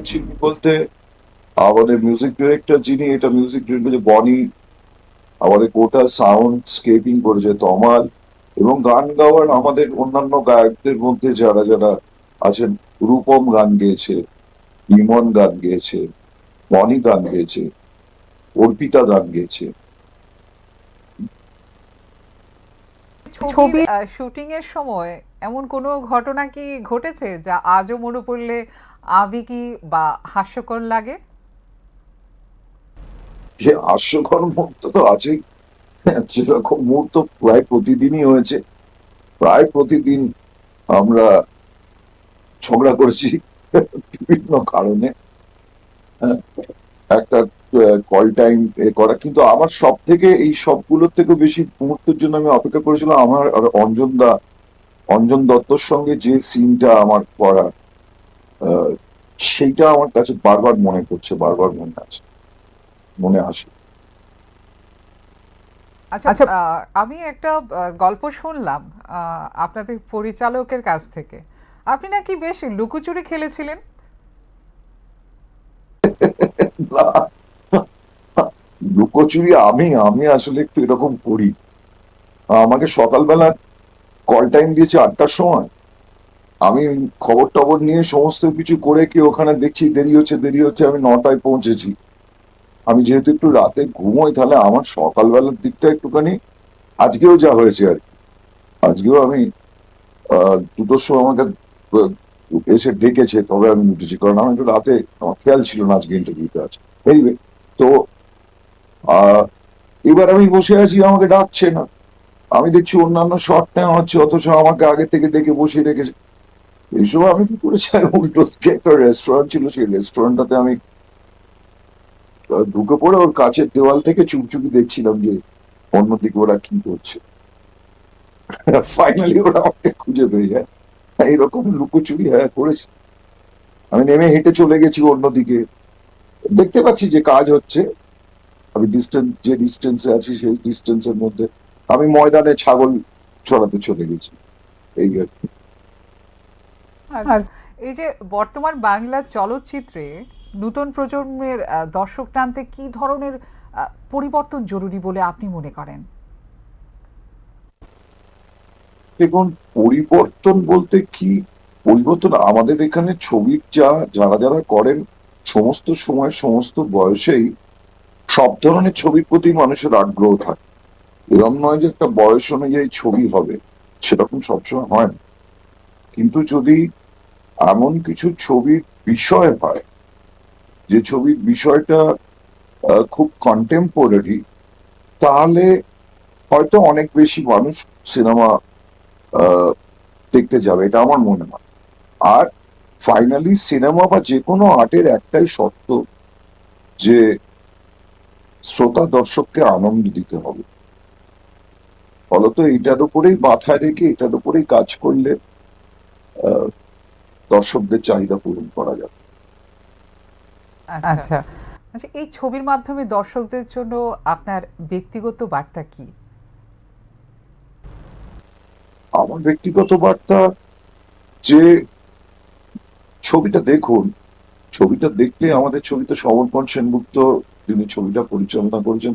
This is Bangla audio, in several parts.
শিল্পী বলতে আমাদের মিউজিক ডিরেক্টর, যিনি এটা মিউজিক ডিরেক্টর বনি, আমাদের গোটা সাউন্ড স্কেপিং করেছে তমাল, এবং গান গাওয়ার আমাদের অন্যান্য গায়কদের মধ্যে যারা যারা আছেন, রূপম গান গেয়েছে, ইমন গান গেয়েছে, বনি গান গেয়েছে, অর্পিতা গান গেয়েছে। ছবির শুটিং এর সময় এমন কোনো ঘটনা কি ঘটেছে যা আজও মনে পড়লে আবেগী বা হাস্যকর লাগে? যে হাস্যকর মুহূর্ত তো আছেই, যেরকম মুহূর্ত প্রায় প্রতিদিনই হয়েছে। প্রায় প্রতিদিন আমরা ঝগড়া করেছি বিভিন্ন কারণে। হ্যাঁ, একটা কল টাইম করা, কিন্তু আমার সব থেকে এই সবগুলোর থেকে বেশি মুহূর্তের জন্য আমি অপেক্ষা করেছিলাম আমার আর অঞ্জন দত্তর সঙ্গে যে সিনটা আমার করা, আহ, সেইটা আমার কাছে বারবার মনে পড়ছে, বারবার মনে আসে। আচ্ছা, আমি একটা গল্প শুনলাম আপনাদের পরিচালকের কাছ থেকে। আপনি নাকি বেশ লুকোচুরি খেলেছিলেন। না, লুকোচুরি আমি আমি আসলে একটু এরকম করি। আমাকে সকালবেলা কল টাইম দিয়েছে 8টার সময়। আমি খবর টবর নিয়ে সমস্ত কিছু করে কি ওখানে দেখছি দেরি হচ্ছে, আমি 9টায় পৌঁছেছি। আমি যেহেতু একটু রাতে ঘুমোই, তাহলে আমার সকালবেলার দিকটা একটুখানি, আজকেও যা হয়েছে আর কি। আজকেও আমি 2টোর সময় আমাকে আহ, এসে ডেকেছে, তবে আমি উঠেছি, কারণ আমি একটু রাতে, আমার খেয়াল ছিল না আজকে ইন্টারভিউতে আছে। এনিওয়ে, তো আহ এবার আমি বসে আছি, আমাকে ডাকছে না। আমি দেখছি অন্যান্য শট নেওয়া হচ্ছে, অথচ আমাকে আগে থেকে ডেকে বসিয়ে রেখেছে। এই সময় আমি কি করেছি, আমি উল্টো দিকে একটা রেস্টুরেন্ট ছিল, সেই রেস্টুরেন্টটাতে আমি ঢুকে পড়ে ওর কাছের দেওয়াল থেকে চুপচুপি দেখছিলাম যে অন্যদিকে ওরা কি করছে। ফাইনালি ওরা আমাকে খুঁজে পেয়ে যায়। এইরকম লুকোচুরি হ্যাঁ করেছি। আমি নেমে হেঁটে চলে গেছি অন্যদিকে, দেখতে পাচ্ছি যে কাজ হচ্ছে, আমি যে ডিস্টেন্সে আছি সেই ডিস্টেন্সের মধ্যে আমি ময়দানে ছাগল চড়াতে চলে গেছি, এই আর কি। আচ্ছা, এই যে বর্তমান বাংলা চলচ্চিত্রে নতুন প্রজন্মের দর্শক টানতে কি ধরনের পরিবর্তন জরুরি বলে আপনি মনে করেন? দেখুন, পরিবর্তন বলতে কি, পরিবর্তন আমাদের এখানে ছবির যারা যারা করেন, সমস্ত সময় সমস্ত বয়সেই সব ধরনের ছবির প্রতি মানুষের আগ্রহ থাকে। এরম নয় যে একটা বয়স অনুযায়ী ছবি হবে, সেরকম সবসময় হয় না। কিন্তু যদি এমন কিছু ছবির বিষয় হয়, যে ছবির বিষয়টা খুব কন্টেম্পোরারি, তাহলে হয়তো অনেক বেশি মানুষ সিনেমা দেখতে যাবে, এটা আমার মনে হয়। আর ফাইনালি সিনেমা বা যে কোনো আর্টের একটাই শর্ত, যে শ্রোতা দর্শককে আনন্দ দিতে হবে। ফলত এটার উপরেই মাথায় রেখে এটার উপরেই কাজ করলে আহ, দর্শকদের চাহিদা পূরণ করা যাবে। আচ্ছা, আচ্ছা, এই ছবির মাধ্যমে দর্শকদের জন্য আপনার ব্যক্তিগত বার্তা কি? আমার ব্যক্তিগত বার্তা, যে ছবিটা দেখুন, ছবিটা দেখলে আমাদের ছবিতে সমর্পণ সেনগুপ্ত, যিনি ছবিটা পরিচালনা করেছেন,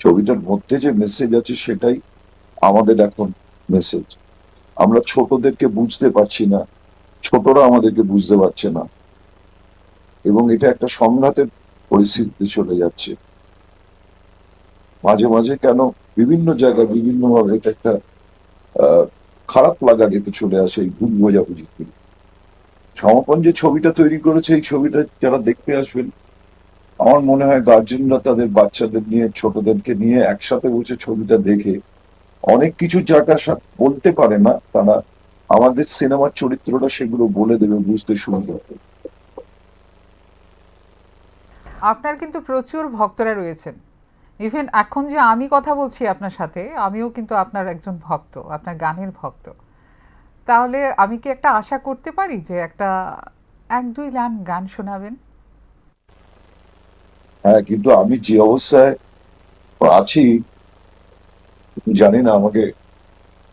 ছবিটার মধ্যে যে মেসেজ আছে সেটাই আমাদের এখন মেসেজ। আমরা ছোটদেরকে বুঝতে পারছি না, ছোটরা আমাদেরকে বুঝতে পারছে না, এবং এটা একটা সংঘাতের পরিস্থিতিতে চলে যাচ্ছে। মাঝে মাঝে কেন বিভিন্ন জায়গায় বিভিন্ন ভাবে এটা একটা আহ খারাপ লাগা যেতে চলে আসে এই ভুল বোঝাবুঝি থেকে। সমাপন যে ছবিটা তৈরি করেছে, এই ছবিটা যারা দেখতে আসবেন, আমার মনে হয় গার্জেনরা তাদের বাচ্চাদের নিয়ে, ছোটদেরকে নিয়ে একসাথে বসে ছবিটা দেখে অনেক কিছু যাটা বলতে পারে না তারা, আমাদের সিনেমার চরিত্রটা সেগুলো বলে দেবে, বুঝতে সুবিধা হবে। আপনার কিন্তু প্রচুর ভক্তরা রয়েছেন। ইভেন এখন যে আমি কথা বলছি আপনার সাথে, আমিও কিন্তু আপনার একজন ভক্ত, আপনার গানের ভক্ত। তাহলে আমি কি একটা আশা করতে পারি যে একটা এক দুই লাইন গান শোনাবেন? হ্যাঁ, কিন্তু আমি যে অবস্থায় আছি, জানি না, আমাকে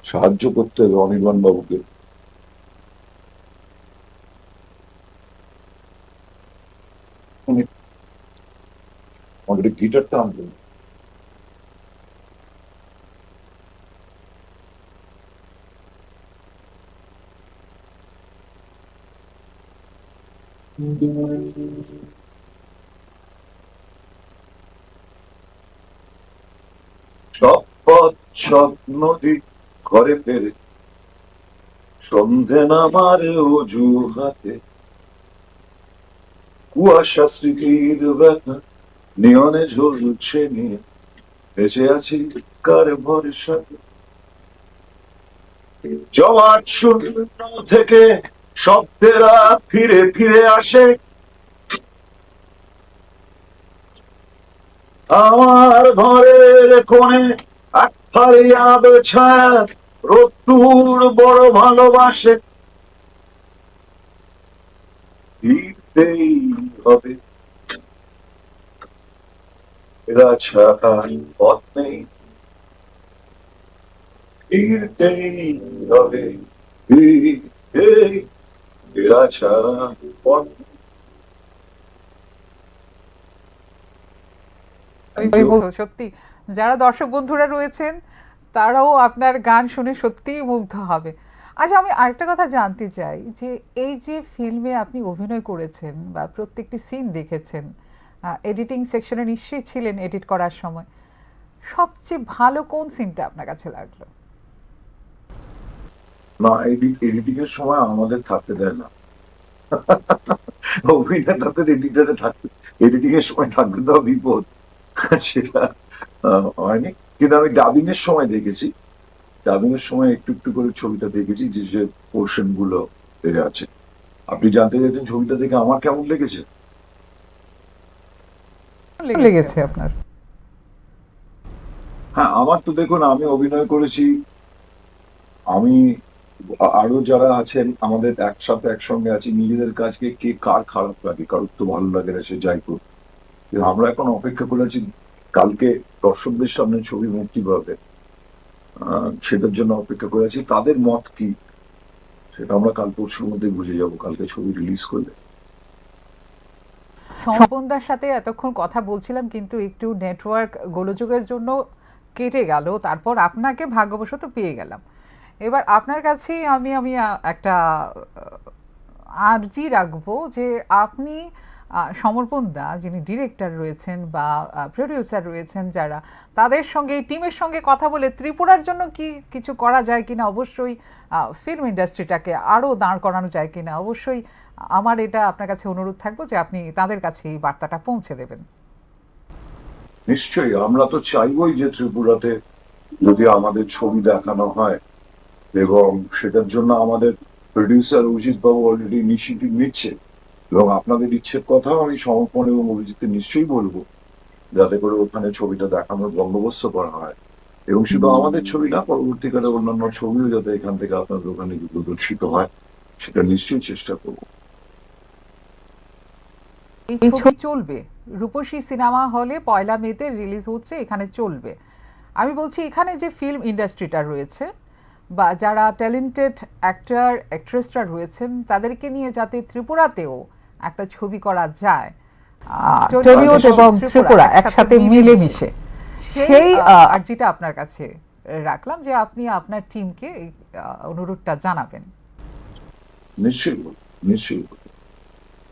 সাহায্য করতে হবে অনির্বাণ বাবুকে। আমাদের গিটারটা আনবেন। সব পথ সব নদী ঘরে ফেরে সন্ধে নামার অজুহাতে, কুয়াশা স্মৃতির ব্যথা নিয়নে ঝুলছে নিয়ে, বেঁচে আছি কার ভরসাতে। জমাট শূন্য থেকে শব্দেরা ফিরে ফিরে আসে, আমার ঘরের কোণে এক ফারিয়াদ ছায়া রোদ্দুর বড় ভালোবাসে। ফিরতেই হবে, এরা ছাড়া পথ নেই, ফিরতেই হবে, এরা ছাড়া পথ নেই। ওই বলছো, সত্যি যারা দর্শক বন্ধুরা রয়েছেন তারাও আপনার গান শুনে সত্যিই মুগ্ধ হবে। আচ্ছা, আমি আরেকটা কথা জানতে চাই যে এই যে ফিল্মে আপনি অভিনয় করেছেন বা প্রত্যেকটি সিন দেখেছেন, এডিটিং সেকশনে নিশ্চয়ই ছিলেন এডিট করার সময়, সবচেয়ে ভালো কোন সিনটা আপনার কাছে লাগলো? না, এডিটিং এর সময় আমাদের থাকতে দেয় না। অভিনেতাদের এডিটরে থাকতে, এডিটিং এর সময় থাকতে দেওয়া বিপদ। সেটা হয়নি, কিন্তু আমি ডাবিং এর সময় দেখেছি। ডাবিং এর সময় একটু একটু করে ছবিটা দেখেছি, যে যে পোর্শন গুলো বেড়ে আছে। আপনি জানতে চাইছেন ছবিটা দেখে আমার কেমন লেগেছে? লেগেছে আপনার? হ্যাঁ, আমার তো দেখুন, আমি অভিনয় করেছি, আমি আরো যারা আছেন আমাদের একসাথে একসঙ্গে আছি, নিজেদের কাজকে কে কার খারাপ লাগে, কারোর তো ভালো লাগে না, সে যাই করুক। কিন্তু আমরা এখন অপেক্ষা করে আছি কালকে দর্শকদের সামনে ছবি মুক্তি পাবে, সেটার জন্য অপেক্ষা করে আছি। তাদের মত কি সেটা আমরা কাল পরশুর মধ্যে বুঝে যাব, কালকে ছবি রিলিজ করলে। স্বপনদার সাথে এতক্ষণ কথা বলছিলাম, কিন্তু একটু নেটওয়ার্ক গোলযোগের জন্য কেটে গেল, তারপর আপনাকে ভাগ্যবশত পেয়ে গেলাম। এবার আপনার কাছেই আমি একটা আর্জি রাখবো যে আপনি সমর্পণ দা, যিনি ডিরেক্টর রয়েছেন বা প্রডিউসার রয়েছেন যারা, তাদের সঙ্গে এই টিমের সঙ্গে কথা বলে ত্রিপুরার জন্য কি কিছু করা যায় কিনা, অবশ্যই ফিল্ম ইন্ডাস্ট্রিটাকে আরও দাঁড় করানো যায় কিনা, অবশ্যই আমার এটা আপনার কাছে অনুরোধ থাকবো যে আপনি তাদের কাছে এই বার্তাটা পৌঁছে দেবেন। নিশ্চয়ই, আমরা তো চাইবই যে ত্রিপুরাতে যদি আমাদের ছবি দেখানো হয়, এবং সেটার জন্য আমাদের প্রডিউসার অজিত বাবু অলরেডি ইনিশিয়েটিভ নিচ্ছে, এবং আপনাদের ইচ্ছের কথাও আমি সমর্পণ এবং অভিজিৎকে নিশ্চয়ই বলবো, যাতে করে ওখানে ছবিটা দেখানোর বন্দোবস্ত করা হয়। এবং শুধু আমাদের ছবি না, পরবর্তীকালে অন্যান্য ছবিও যাতে এখান থেকে আপনাদের ওখানে প্রদর্শিত হয়, সেটা নিশ্চয়ই চেষ্টা করবো। এই ছবি চলবে, রূপসী সিনেমা হলে 1 মেতে রিলিজ হচ্ছে, এখানে চলবে। আমি বলছি এখানে যে ফিল্ম ইন্ডাস্ট্রিটা রয়েছে বা যারা ট্যালেন্টেড অ্যাক্টর অ্যাক্ট্রেসরা রয়েছেন, তাদেরকে নিয়ে যাতে ত্রিপুরাতেও একটা ছবি করা যায়, টলিউড এবং ত্রিপুরা একসাথে মিলেমিশে, সেই আর্জিটা আপনার কাছে রাখলাম যে আপনি আপনার টিমকে এই অনুরোধটা জানাবেন। নিশ্চয়ই বলবো, নিশ্চয়ই বলবো।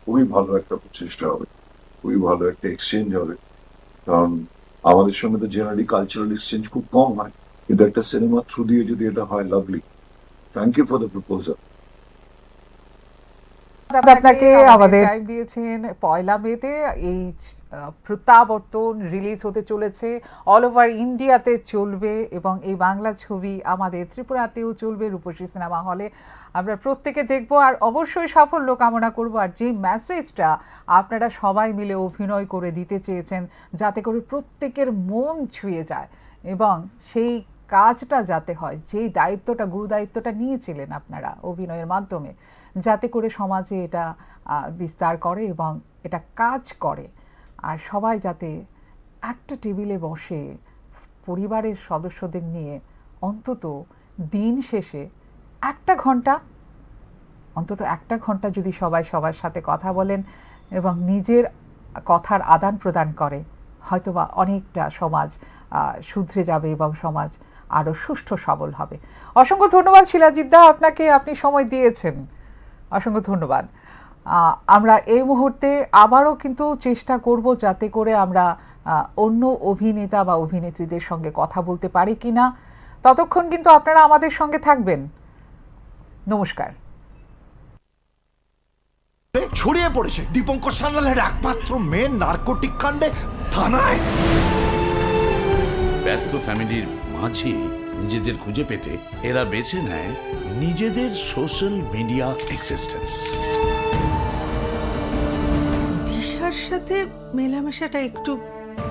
খুবই ভালো একটা প্রচেষ্টা হবে, খুবই ভালো একটা এক্সচেঞ্জ হবে। কারণ আমাদের সঙ্গে তো জেনারেলি কালচারাল এক্সচেঞ্জ খুব কম হয়, কিন্তু একটা সিনেমা থ্রু দিয়ে যদি এটা হয়, lovely. Thank you for the proposal. আপনাকে আমাদের টাইম দিয়েছেন 1 মেতে। এই প্রত্যাবর্তন রিলিজ হতে চলেছে, অল ওভার ইন্ডিয়াতে চলবে এবং এই বাংলা ছবি আমাদের ত্রিপুরাতেও চলবে রূপসী সিনেমা হলে। আমরা প্রত্যেকে দেখব আর অবশ্যই সাফল্য কামনা করব। আর যে মেসেজটা আপনারা সবাই মিলে অভিনয় করে দিতে চেয়েছেন, যাতে করে প্রত্যেকের মন ছুঁয়ে যায় এবং সেই কাজটা যাতে হয়, যেই দায়িত্বটা, গুরু দায়িত্বটা নিয়েছিলেন আপনারা অভিনয়ের মাধ্যমে, যাতে করে সমাজে এটা বিস্তার করে এবং এটা কাজ করে, আর সবাই যাতে একটা টেবিলে বসে পরিবারের সদস্যদের নিয়ে অন্তত দিন শেষে 1 ঘন্টা, অন্তত 1 ঘন্টা যদি সবাই সবার সাথে কথা বলেন এবং নিজের কথার আদান প্রদান করে, হয়তোবা অনেকটা সমাজ শুধরে যাবে এবং সমাজ আরও সুষ্ঠু সবল হবে। অসংখ্য ধন্যবাদ শিলাজিৎ দা, আপনাকে, আপনি সময় দিয়েছেন, অসংখ্য ধন্যবাদ। আমরা এই মুহূর্তে আবারও কিন্তু চেষ্টা করব যাতে করে আমরা অন্য অভিনেতা বা অভিনেত্রীদের সঙ্গে কথা বলতে পারি কিনা। ততক্ষণ কিন্তু আপনারা আমাদের সঙ্গে থাকবেন। নমস্কার। ছড়িয়ে পড়েছে দীপঙ্কর সান্যালের একমাত্র মেয়ে নার্কোটিক কাণ্ডে থানায়। ব্যস্ত ফ্যামিলির মাঝে নিজেদের খুঁজে পেতে এরা বেছে নেয় নিজেদের সোশ্যাল মিডিয়া এক্সিস্টেন্স। দিশার সাথে মেলামেশাটা একটু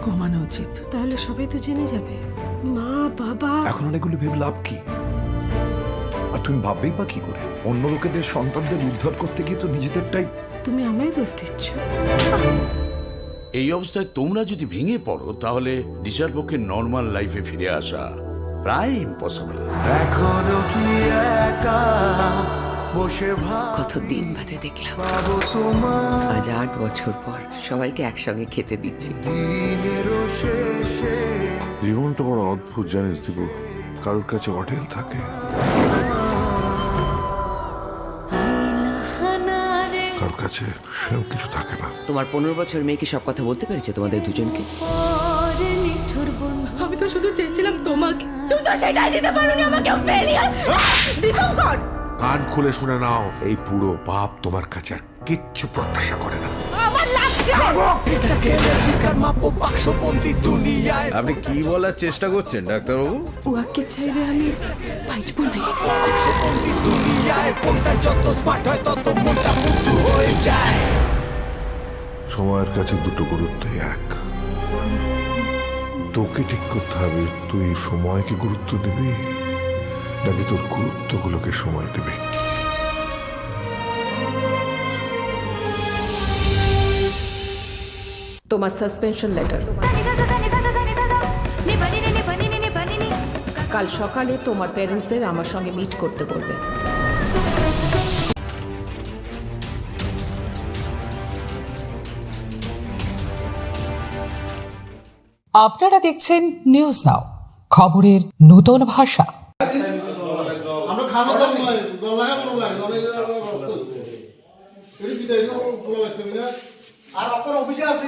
কমানো উচিত। তাহলে সবাই তো জেনে যাবে, মা বাবা। এখন আর এগুলো ভেবে লাভ কি? আর তুমি ভাববেই বা কি করে? অন্য লোকেদের সন্তানদের উদ্ধার করতে গিয়ে তো নিজেদেরটাই। তুমি আমায় দোষ দিচ্ছ। এই অবস্থায় তোমরা যদি ভেঙে পড়ো তাহলে দিশার পক্ষে নর্মাল লাইফে ফিরে আসা প্রায় ইম্পসিবল। এখনো কি একা বসে কতদিন বাদে দেখলাম, তোমার আজ 8 বছর পর সবাইকে একসঙ্গে খেতে দিচ্ছি। দিনেরও শেষে জীবনটা বড় অদ্ভুত জানিস দীপু, কারোর কাছে হোটেল থাকে, কারোর কাছে সেরকম কিছু থাকে না। তোমার 15 বছর মেয়ে কি সব কথা বলতে পেরেছে তোমাদের দুজনকে? আমি তো শুধু চেয়েছিলাম তোমাকে, তুমি তো সেটাই দিতে পারোনি আমাকে। ফেলিয়ার দীপঙ্কর। কান খুলে শুনে নাও, এই পুরো বাপ তোমার কাছে আর কিচ্ছু প্রত্যাশা করে না। আমার লাগছে। আপনি কি বলার চেষ্টা করছেন ডাক্তারবাবু? উহাকে চাইলে আমি বাঁচবো না। সময়ের কাছে দুটো গুরুত্বই এক। তোকে ঠিক করতে হবে, তুই সময়কে গুরুত্ব দিবি নাকি তোর গুরুত্বগুলোকে সময় দেবে। তোমার সাসপেনশন লেটার। কাল সকালে তোমার প্যারেন্টসদের আমার সঙ্গে মিট করতে বলবে। আপনারা দেখছেন নিউজ নাও, খবরের নতুন ভাষা। আর আপনার অফিসে আছে